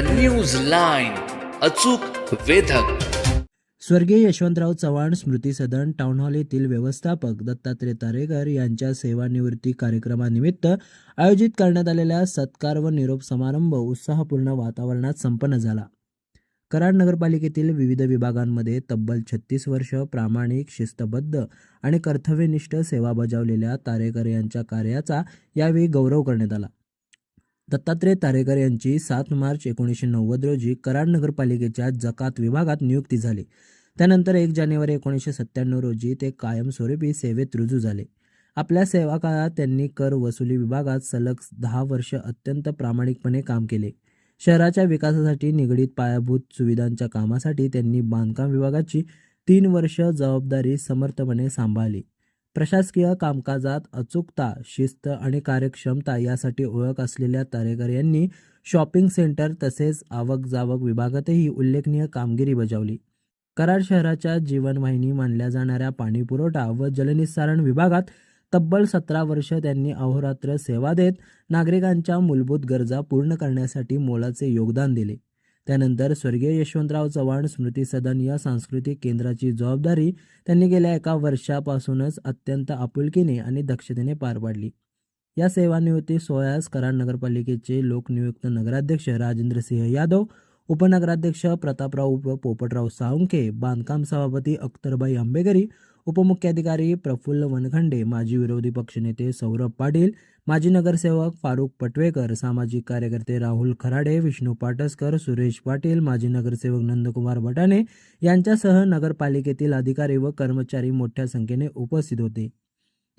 News line, अचूक वेधक. स्वर्गीय यशवंतराव चव्हाण स्मृती सदन town hall येथील व्यवस्थापक दत्तात्रय तारेकर यांच्या सेवानिवृत्ती कार्यक्रमानिमित्त आयोजित करण्यात आलेल्या सत्कार व निरोप समारंभ उत्साहपूर्ण वातावरणात संपन्न झाला. कराड नगरपालिकेतील विविध विभागांमध्ये तब्बल 36 वर्ष प्रामाणिक, शिस्तबद्ध आणि कर्तव्यनिष्ठ सेवा बजावलेल्या तारेकर यांच्या कार्याचा यावेळी गौरव करण्यात आला. दत्तात्रय तारेकर यांची 7 मार्च 1990 रोजी कराड नगरपालिकेच्या जकात विभागात नियुक्ती झाली. त्यानंतर 1 जानेवारी 1997 रोजी ते कायमस्वरूपी सेवेत रुजू झाले. आपल्या सेवा काळात त्यांनी कर वसुली विभागात सलग 10 वर्ष अत्यंत प्रामाणिकपणे काम केले. शहराच्या विकासासाठी निगडीत पायाभूत सुविधांच्या कामासाठी त्यांनी बांधकाम विभागाची 3 वर्ष जबाबदारी समर्थपणे सांभाळली. प्रशासकीय कामकाजात अचूकता, शिस्त आणि कार्यक्षमता यासाठी ओळख असलेल्या तारेकर यांनी शॉपिंग सेंटर तसेच आवक-जावक विभागातही उल्लेखनीय कामगिरी बजावली. कराड शहराच्या जीवनवाहिनी मानल्या जाणाऱ्या पाणीपुरवठा व जलनिस्सारण विभागात तब्बल 17 वर्ष त्यांनी अहोरात्र सेवा देत नागरिकांच्या मूलभूत गरजा पूर्ण करण्यासाठी मोलाचे योगदान दिले. त्यानंतर स्वर्गीय यशवंतराव चव्हाण स्मृती सदन या सांस्कृतिक केंद्राची जबाबदारी त्यांनी गेल्या 1 वर्षापासूनच अत्यंत आपुलकीने आणि दक्षतेने पार पाडली. या सेवानिवृत्ती सोहळ्यास कराड नगरपालिकेचे लोकनियुक्त नगराध्यक्ष राजेंद्रसिंह यादव, उपनगराध्यक्ष प्रतापराव पोपटराव साळुंखे, बांधकाम सभापती अख्तरबाई आंबेकरी, उपमुख्याधिकारी प्रफुल्ल वनखंडे, माजी विरोधी पक्षनेते सौरभ पाटील, माजी नगरसेवक फारुख पटवेकर, सामाजिक कार्यकर्ते राहुल खराडे, विष्णू पाटसकर, सुरेश पाटील, माजी नगरसेवक नंदकुमार बटाणे यांच्यासह नगरपालिकेतील अधिकारी व कर्मचारी मोठ्या संख्येने उपस्थित होते.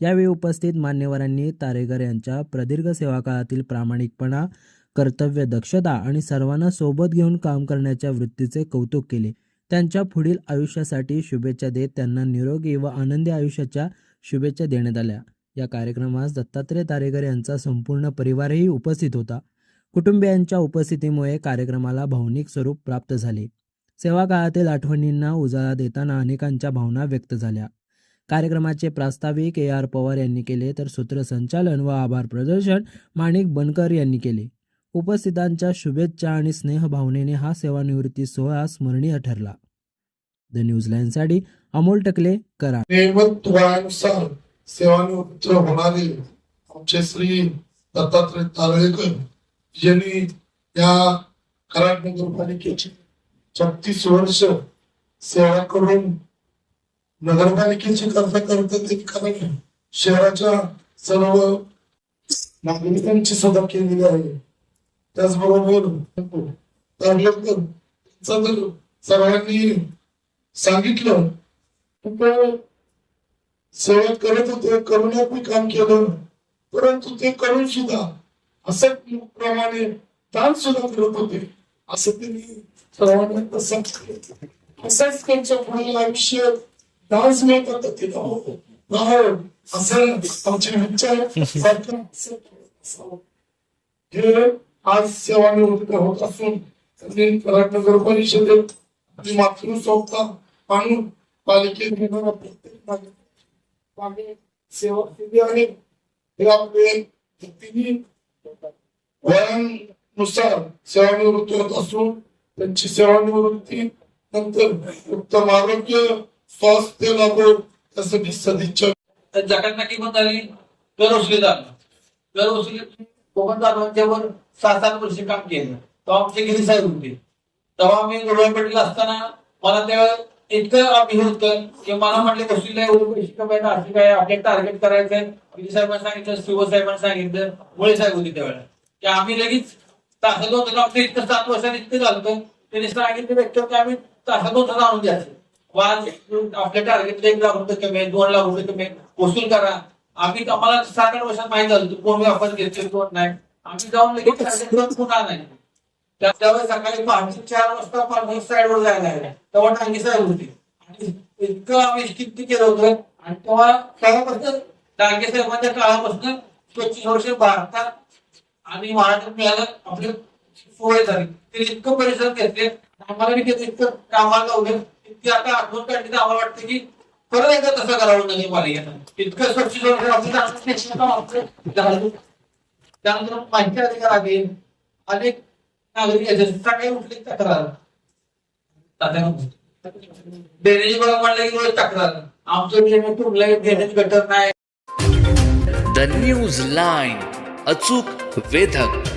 यावेळी उपस्थित मान्यवरांनी तारेकर यांच्या प्रदीर्घ सेवाकाळातील प्रामाणिकपणा, कर्तव्य दक्षता आणि सर्वांना सोबत घेऊन काम करण्याच्या वृत्तीचे कौतुक केले. त्यांच्या पुढील आयुष्यासाठी शुभेच्छा देत त्यांना निरोगी व आनंदी आयुष्याच्या शुभेच्छा देण्यात आल्या. या कार्यक्रमास दत्तात्रय तारेकर यांचा संपूर्ण परिवारही उपस्थित होता. कुटुंबियांच्या उपस्थितीमुळे कार्यक्रमाला भावनिक स्वरूप प्राप्त झाले. सेवा काळातील आठवणींना उजाळा देताना अनेकांच्या भावना व्यक्त झाल्या. कार्यक्रमाचे प्रास्ताविक AR पवार यांनी केले तर सूत्रसंचालन व आभार प्रदर्शन माणिक बनकर यांनी केले. उपस्थितांच्या शुभेच्छा आणि स्नेहभावनेने हा सेवानिवृत्ती सोहळा स्मरणीय ठरला. द न्यूज लाईनसाठी अमोल टकले, कराड. सेवानिवृत्त होणारे आमचे श्री दत्तात्रय तारेकर यांनी या कराड नगरपालिकेची 36 वर्ष सेवा करून नगरपालिकेची कर्तव्य शहराच्या सर्व नागरिकांची सुद्धा केलेली आहे. त्याचबरोबर सर्वांनी सांगितलं सेवा करत होते, करुणात्मक काम केलं, परंतु ते करून सुद्धा असं प्रमाणे दान सुद्धा करत होते. असं त्यांनी सर्वांना असंच त्यांच्या पुढील आयुष्य डान्स मिळतात असं आमच्या विचार हे आज सेवानिवृत्त होत असून त्यांनी कराड नगर परिषदेत मातृसंस्था आणून पालिकेत सेवा केली आहे. हे आपले वयानुसार सेवानिवृत्ती होत असून त्यांची सेवानिवृत्ती नंतर उत्तम आरोग्य, स्वास्थ्य लाभो त्यासाठी सदिच्छा. जकात पण झाली, कर वसुली वर 6-7 वर्ष काम केलं. तेव्हा आमचे गिरी साहेब होते. तेव्हा मी गडवाईपेठेला असताना मला तेव्हा इतकं आम्ही होतं की मला म्हटले वसुलीला एवढे पैसे कमायला असे काय आपले टार्गेट करायचंय. गिरी साहेबांनी सांगितलं, शिवसाहेबांनी सांगितलं, मुळे साहेब होते त्यावेळेला की आम्ही लगेच तासात आमचं इतकं 7 वर्षांनी इतकं झालं. त्यांनी सांगितलं व्यक्त की आम्ही तासात आणून द्यायचं. आपल्या टार्गेट 1 लाख रुपये कमी आहे, 2 लाख रुपये कमी आहे, वसूल करा. आम्ही आम्हाला 7-8 वर्षात माहित झालं कोण व्यापार घेतले कोण नाही. आम्ही जाऊन लगेच पुन्हा नाही. त्यावेळेस सकाळी 4 वाजता साईडवर जायला लागले. तेव्हा डांगे साहेब होते आणि इतकं आम्ही किती केलं होतं. आणि तेव्हा काळापासून डांगे साहेबांच्या काळापासून 25 वर्ष भारतात आणि महाराष्ट्रात मिळालं आपले सोय झाली. ते इतकं परिश्रम घेतले, आम्हाला इतकं कामाला लावलं. इतकी आता आठवण काढली तर आम्हाला वाटतं की परत एकदा तसं करावं नगरपालिकेनं. इतकं स्वच्छ त्यानंतर माहिती अधिकार आहे, अनेक नागरिक याच्यासाठी काही कुठली तक्रार ड्रेनेज बघा म्हणलं की रोज तक्रार आमचं ड्रेनेज तुटलंय ड्रेनेज गटर नाही. द न्यूज लाईन अचूक वेधक.